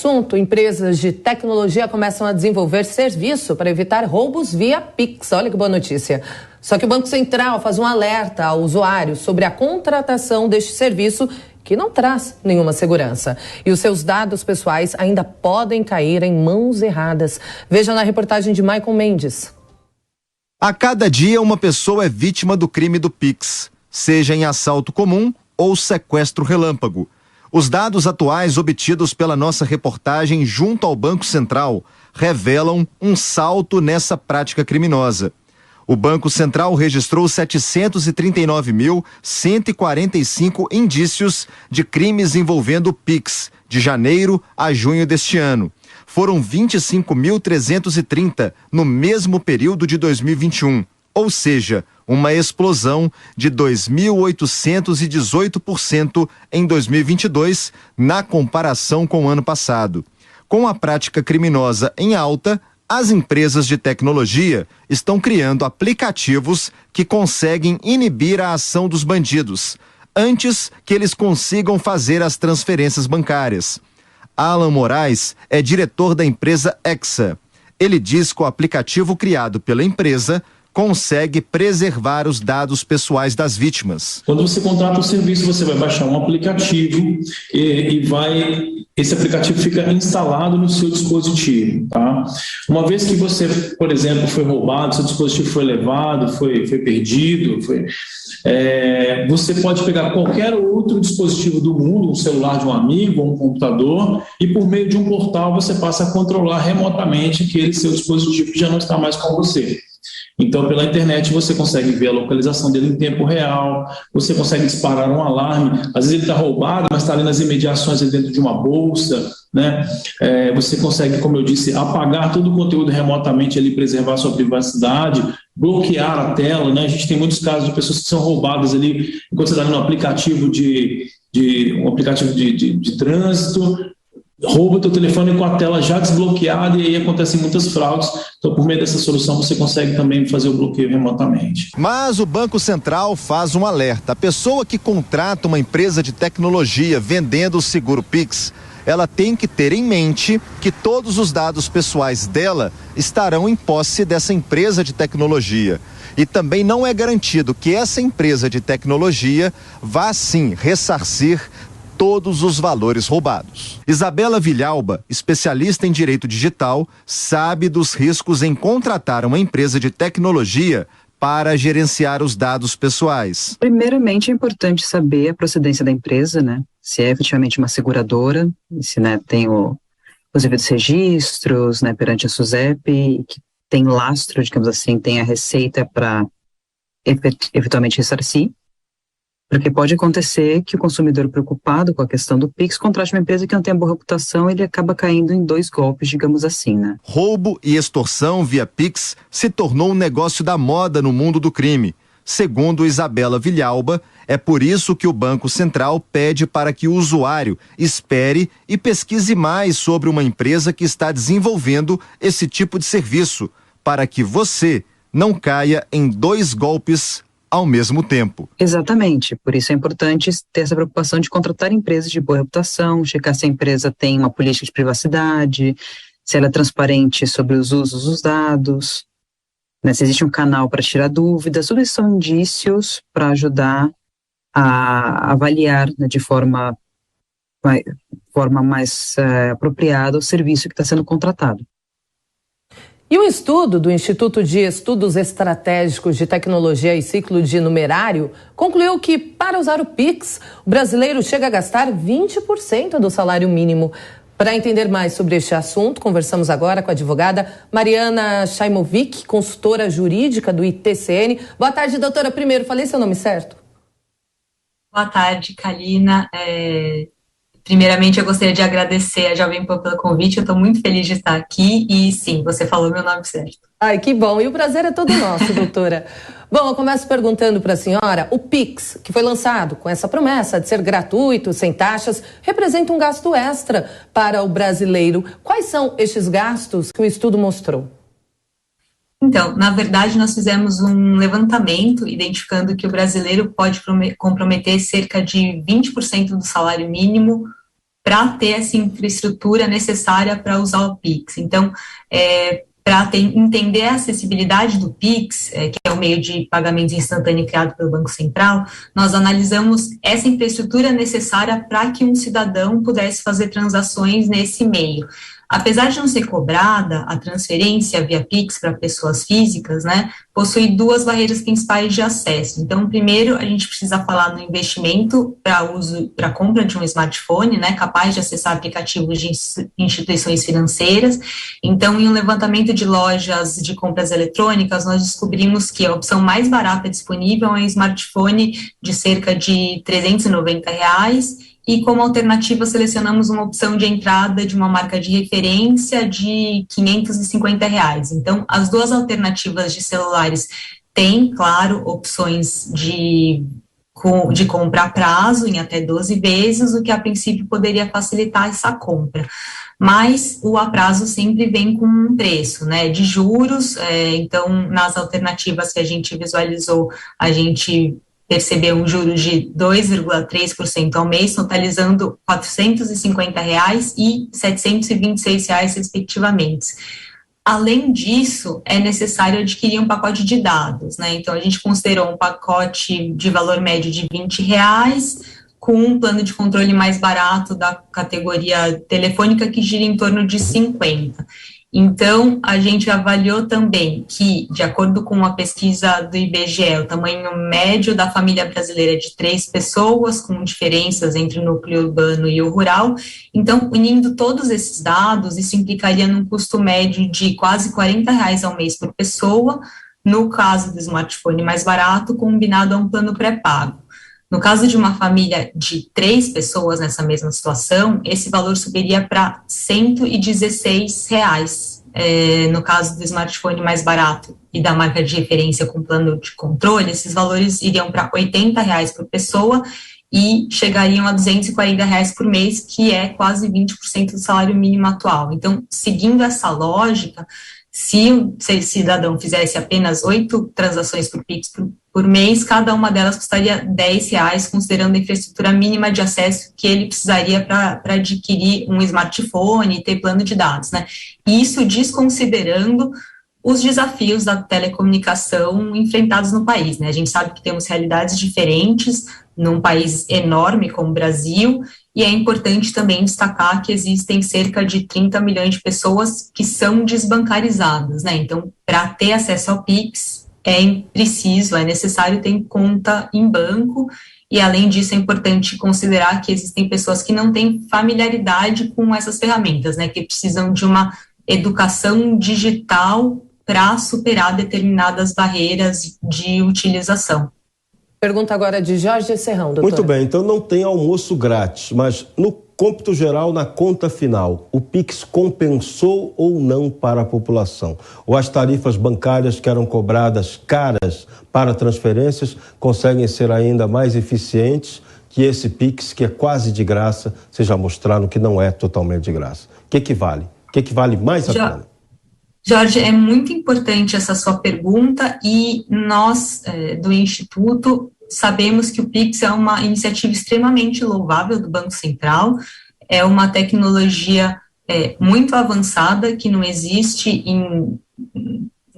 assunto, empresas de tecnologia começam a desenvolver serviço para evitar roubos via Pix. Olha que boa notícia. Só que o Banco Central faz um alerta ao usuário sobre a contratação deste serviço que não traz nenhuma segurança. E os seus dados pessoais ainda podem cair em mãos erradas. Veja na reportagem de Michael Mendes. A cada dia uma pessoa é vítima do crime do Pix, seja em assalto comum ou sequestro relâmpago. Os dados atuais obtidos pela nossa reportagem junto ao Banco Central revelam um salto nessa prática criminosa. O Banco Central registrou 739.145 indícios de crimes envolvendo o Pix, de janeiro a junho deste ano. Foram 25.330 no mesmo período de 2021, ou seja, uma explosão de 2.818% em 2022, na comparação com o ano passado. Com a prática criminosa em alta, as empresas de tecnologia estão criando aplicativos que conseguem inibir a ação dos bandidos, antes que eles consigam fazer as transferências bancárias. Alan Moraes é diretor da empresa Exa. Ele diz que o aplicativo criado pela empresa consegue preservar os dados pessoais das vítimas. Quando você contrata o serviço, você vai baixar um aplicativo esse aplicativo fica instalado no seu dispositivo, tá? Uma vez que você, por exemplo, foi roubado, seu dispositivo foi levado, foi perdido, você pode pegar qualquer outro dispositivo do mundo, um celular de um amigo, um computador, e por meio de um portal você passa a controlar remotamente aquele seu dispositivo que já não está mais com você. Então, pela internet, você consegue ver a localização dele em tempo real, você consegue disparar um alarme, às vezes ele está roubado, mas está ali nas imediações dentro de uma bolsa, né? Você consegue, como eu disse, apagar todo o conteúdo remotamente ali, preservar sua privacidade, bloquear a tela, né? A gente tem muitos casos de pessoas que são roubadas ali, enquanto você está ali no aplicativo de trânsito, rouba o teu telefone com a tela já desbloqueada e aí acontecem muitas fraudes. Então, por meio dessa solução, você consegue também fazer o bloqueio remotamente. Mas o Banco Central faz um alerta. A pessoa que contrata uma empresa de tecnologia vendendo o seguro Pix, ela tem que ter em mente que todos os dados pessoais dela estarão em posse dessa empresa de tecnologia. E também não é garantido que essa empresa de tecnologia vá, sim, ressarcir todos os valores roubados. Isabela Villalba, especialista em direito digital, sabe dos riscos em contratar uma empresa de tecnologia para gerenciar os dados pessoais. Primeiramente, é importante saber a procedência da empresa, né? Se é efetivamente uma seguradora, se, né, tem os devidos registros, né, perante a SUSEP, que tem lastro, digamos assim, tem a receita para eventualmente ressarcir. Porque pode acontecer que o consumidor preocupado com a questão do Pix contrate uma empresa que não tem boa reputação e ele acaba caindo em 2 golpes, digamos assim, né? Roubo e extorsão via Pix se tornou um negócio da moda no mundo do crime. Segundo Isabela Villalba, é por isso que o Banco Central pede para que o usuário espere e pesquise mais sobre uma empresa que está desenvolvendo esse tipo de serviço, para que você não caia em 2 golpes ao mesmo tempo. Exatamente, por isso é importante ter essa preocupação de contratar empresas de boa reputação, checar se a empresa tem uma política de privacidade, se ela é transparente sobre os usos dos dados, né, se existe um canal para tirar dúvidas. Tudo isso são indícios para ajudar a avaliar, né, de forma mais apropriada o serviço que está sendo contratado. E um estudo do Instituto de Estudos Estratégicos de Tecnologia e Ciclo de Numerário concluiu que, para usar o Pix, o brasileiro chega a gastar 20% do salário mínimo. Para entender mais sobre este assunto, conversamos agora com a advogada Mariana Chaimovic, consultora jurídica do ITCN. Boa tarde, doutora. Primeiro, falei seu nome certo? Boa tarde, Kalina. Primeiramente, eu gostaria de agradecer a Jovem Pan pelo convite, eu estou muito feliz de estar aqui e sim, você falou meu nome certo. Ai, que bom, e o prazer é todo nosso, doutora. Bom, eu começo perguntando para a senhora, o Pix, que foi lançado com essa promessa de ser gratuito, sem taxas, representa um gasto extra para o brasileiro. Quais são estes gastos que o estudo mostrou? Então, na verdade, nós fizemos um levantamento identificando que o brasileiro pode comprometer cerca de 20% do salário mínimo para ter essa infraestrutura necessária para usar o Pix. Então, para entender a acessibilidade do Pix, que é o meio de pagamento instantâneo criado pelo Banco Central, nós analisamos essa infraestrutura necessária para que um cidadão pudesse fazer transações nesse meio. Apesar de não ser cobrada, a transferência via Pix para pessoas físicas, né, possui duas barreiras principais de acesso. Então, primeiro, a gente precisa falar no investimento para compra de um smartphone, né, capaz de acessar aplicativos de instituições financeiras. Então, em um levantamento de lojas de compras eletrônicas, nós descobrimos que a opção mais barata disponível é um smartphone de cerca de R$390, e como alternativa selecionamos uma opção de entrada de uma marca de referência de R$550. Então, as duas alternativas de celulares têm, claro, opções de compra a prazo em até 12 vezes, o que a princípio poderia facilitar essa compra. Mas o a prazo sempre vem com um preço, né, de juros. Então, nas alternativas que a gente visualizou, a gente percebeu um juro de 2,3% ao mês, totalizando R$450 e R$726, respectivamente. Além disso, é necessário adquirir um pacote de dados, né? Então, a gente considerou um pacote de valor médio de R$20, com um plano de controle mais barato da categoria telefônica, que gira em torno de R$50. Então, a gente avaliou também que, de acordo com a pesquisa do IBGE, o tamanho médio da família brasileira é de 3 pessoas, com diferenças entre o núcleo urbano e o rural. Então, unindo todos esses dados, isso implicaria num custo médio de quase R$40 ao mês por pessoa, no caso do smartphone mais barato, combinado a um plano pré-pago. No caso de uma família de 3 pessoas nessa mesma situação, esse valor subiria para R$116. No caso do smartphone mais barato e da marca de referência com plano de controle, esses valores iriam para R$80 por pessoa e chegariam a R$240 por mês, que é quase 20% do salário mínimo atual. Então, seguindo essa lógica, se o cidadão fizesse apenas 8 transações por Pix por mês, cada uma delas custaria R$10, considerando a infraestrutura mínima de acesso que ele precisaria para adquirir um smartphone e ter plano de dados, né? Isso desconsiderando os desafios da telecomunicação enfrentados no país, né? A gente sabe que temos realidades diferentes num país enorme como o Brasil, e é importante também destacar que existem cerca de 30 milhões de pessoas que são desbancarizadas, né? Então, para ter acesso ao Pix, é necessário ter conta em banco, e além disso é importante considerar que existem pessoas que não têm familiaridade com essas ferramentas, né? Que precisam de uma educação digital para superar determinadas barreiras de utilização. Pergunta agora de Jorge Serrão, doutora. Muito bem, então não tem almoço grátis, mas no cômputo geral, na conta final, o Pix compensou ou não para a população? Ou as tarifas bancárias que eram cobradas caras para transferências conseguem ser ainda mais eficientes que esse Pix, que é quase de graça, vocês já mostraram que não é totalmente de graça? O que vale? O que vale mais a pena? Jorge, é muito importante essa sua pergunta, e nós, do Instituto, sabemos que o Pix é uma iniciativa extremamente louvável do Banco Central, é uma tecnologia muito avançada que não existe em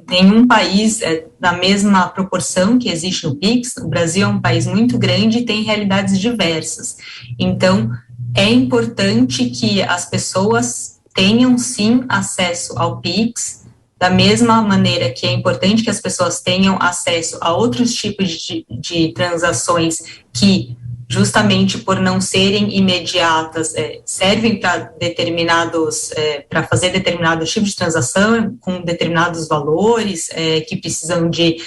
nenhum país da mesma proporção que existe no Pix. O Brasil é um país muito grande e tem realidades diversas. Então, é importante que as pessoas tenham, sim, acesso ao Pix, da mesma maneira que é importante que as pessoas tenham acesso a outros tipos de transações que, justamente por não serem imediatas, servem para para fazer determinados tipos de transação com determinados valores, que precisam que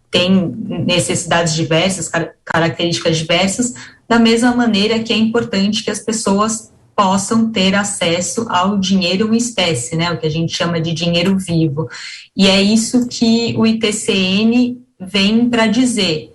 têm necessidades diversas, características diversas, da mesma maneira que é importante que as pessoas possam ter acesso ao dinheiro em espécie, né, o que a gente chama de dinheiro vivo. E é isso que o ITCN vem para dizer.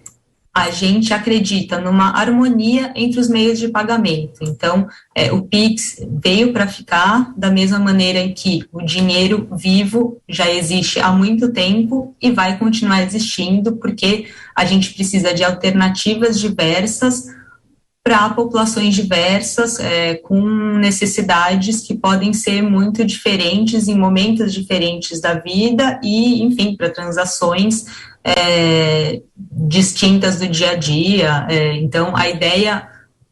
A gente acredita numa harmonia entre os meios de pagamento. Então, o Pix veio para ficar, da mesma maneira em que o dinheiro vivo já existe há muito tempo e vai continuar existindo, porque a gente precisa de alternativas diversas para populações diversas, com necessidades que podem ser muito diferentes em momentos diferentes da vida e, enfim, para transações distintas do dia a dia. Então, a ideia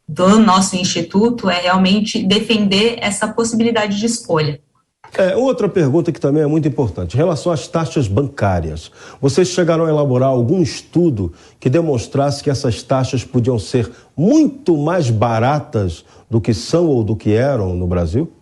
do nosso instituto é realmente defender essa possibilidade de escolha. Outra pergunta que também é muito importante, em relação às taxas bancárias. Vocês chegaram a elaborar algum estudo que demonstrasse que essas taxas podiam ser muito mais baratas do que são ou do que eram no Brasil?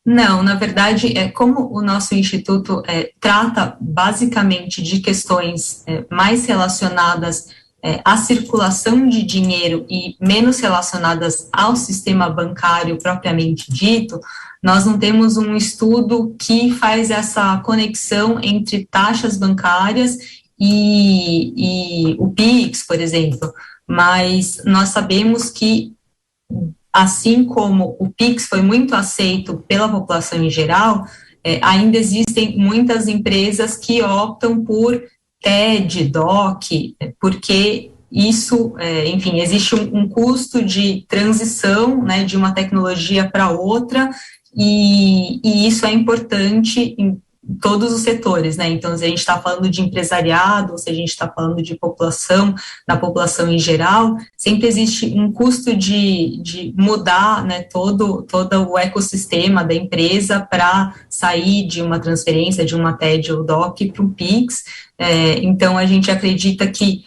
Não, na verdade, como o nosso instituto trata basicamente de questões mais relacionadas à circulação de dinheiro e menos relacionadas ao sistema bancário propriamente dito, nós não temos um estudo que faz essa conexão entre taxas bancárias e o PIX, por exemplo, mas nós sabemos que, assim como o PIX foi muito aceito pela população em geral, ainda existem muitas empresas que optam por TED, DOC, porque isso, enfim, existe um custo de transição, né, de uma tecnologia para outra, e isso é importante em todos os setores, né? Então, se a gente está falando de empresariado, se a gente está falando de população, da população em geral, sempre existe um custo de mudar, né, todo o ecossistema da empresa para sair de uma transferência, de uma TED ou DOC para um PIX. Então, a gente acredita que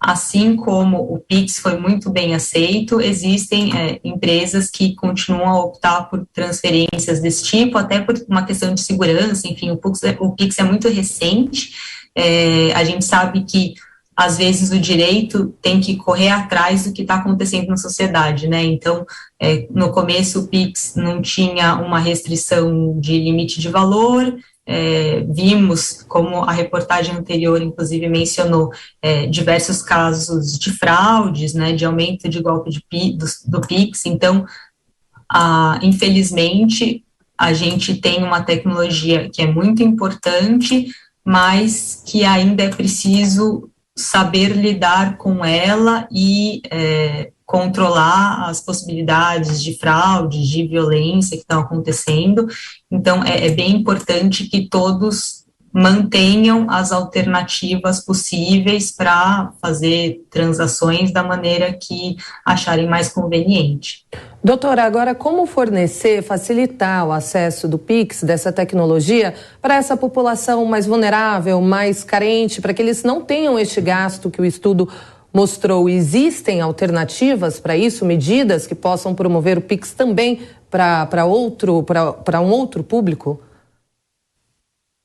assim como o PIX foi muito bem aceito, existem empresas que continuam a optar por transferências desse tipo, até por uma questão de segurança. Enfim, o PIX é muito recente, a gente sabe que, às vezes, o direito tem que correr atrás do que está acontecendo na sociedade, né? Então, no começo, o PIX não tinha uma restrição de limite de valor. Vimos, como a reportagem anterior, inclusive, mencionou, diversos casos de fraudes, né, de aumento de golpe do PIX. Então, infelizmente, a gente tem uma tecnologia que é muito importante, mas que ainda é preciso saber lidar com ela e controlar as possibilidades de fraude, de violência que estão acontecendo. Então, é bem importante que todos mantenham as alternativas possíveis para fazer transações da maneira que acharem mais conveniente. Doutora, agora como fornecer, facilitar o acesso do PIX, dessa tecnologia, para essa população mais vulnerável, mais carente, para que eles não tenham este gasto que o estudo mostrou? Existem alternativas para isso, medidas que possam promover o PIX também para um outro público?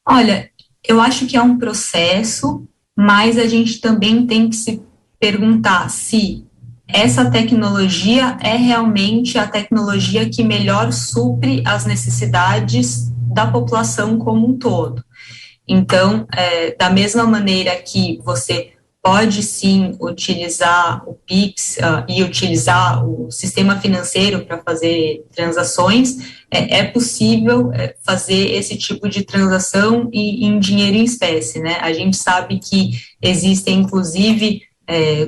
Olha, eu acho que é um processo, mas a gente também tem que se perguntar se essa tecnologia é realmente a tecnologia que melhor supre as necessidades da população como um todo. Então, da mesma maneira que você pode sim utilizar o PIX e utilizar o sistema financeiro para fazer transações, é possível fazer esse tipo de transação em dinheiro em espécie, né? A gente sabe que existem, inclusive,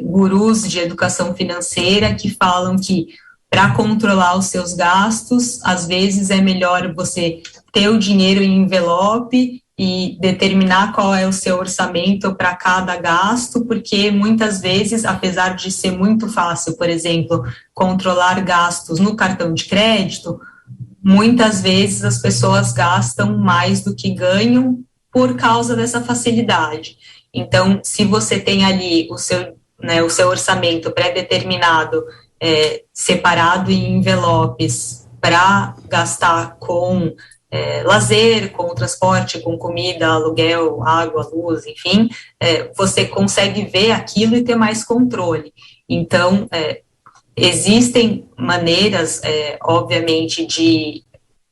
gurus de educação financeira que falam que, para controlar os seus gastos, às vezes é melhor você ter o dinheiro em envelope e determinar qual é o seu orçamento para cada gasto, porque muitas vezes, apesar de ser muito fácil, por exemplo, controlar gastos no cartão de crédito, muitas vezes as pessoas gastam mais do que ganham por causa dessa facilidade. Então, se você tem ali o seu orçamento pré-determinado, separado em envelopes para gastar com lazer, com transporte, com comida, aluguel, água, luz, enfim, você consegue ver aquilo e ter mais controle. Então, existem maneiras, obviamente, de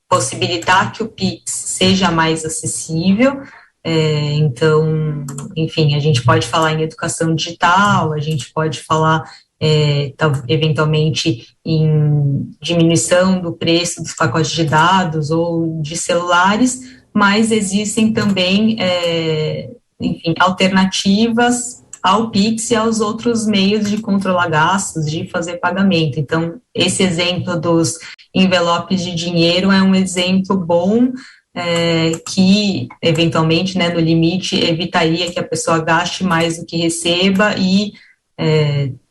possibilitar que o PIX seja mais acessível. Então, enfim, a gente pode falar em educação digital, a gente pode falar eventualmente em diminuição do preço dos pacotes de dados ou de celulares, mas existem também, enfim, alternativas ao Pix e aos outros meios de controlar gastos, de fazer pagamento. Então, esse exemplo dos envelopes de dinheiro é um exemplo bom, que, eventualmente, né, no limite, evitaria que a pessoa gaste mais do que receba e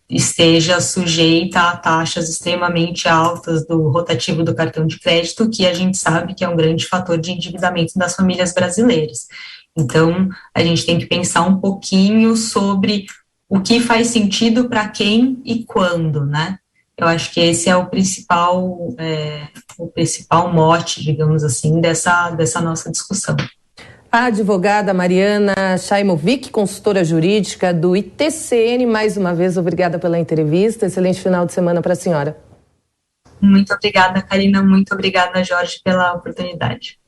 esteja sujeita a taxas extremamente altas do rotativo do cartão de crédito, que a gente sabe que é um grande fator de endividamento das famílias brasileiras. Então, a gente tem que pensar um pouquinho sobre o que faz sentido para quem e quando, né? Eu acho que esse é o principal mote, digamos assim, dessa nossa discussão. A advogada Mariana Chaimovic, consultora jurídica do ITCN, mais uma vez, obrigada pela entrevista. Excelente final de semana para a senhora. Muito obrigada, Karina. Muito obrigada, Jorge, pela oportunidade.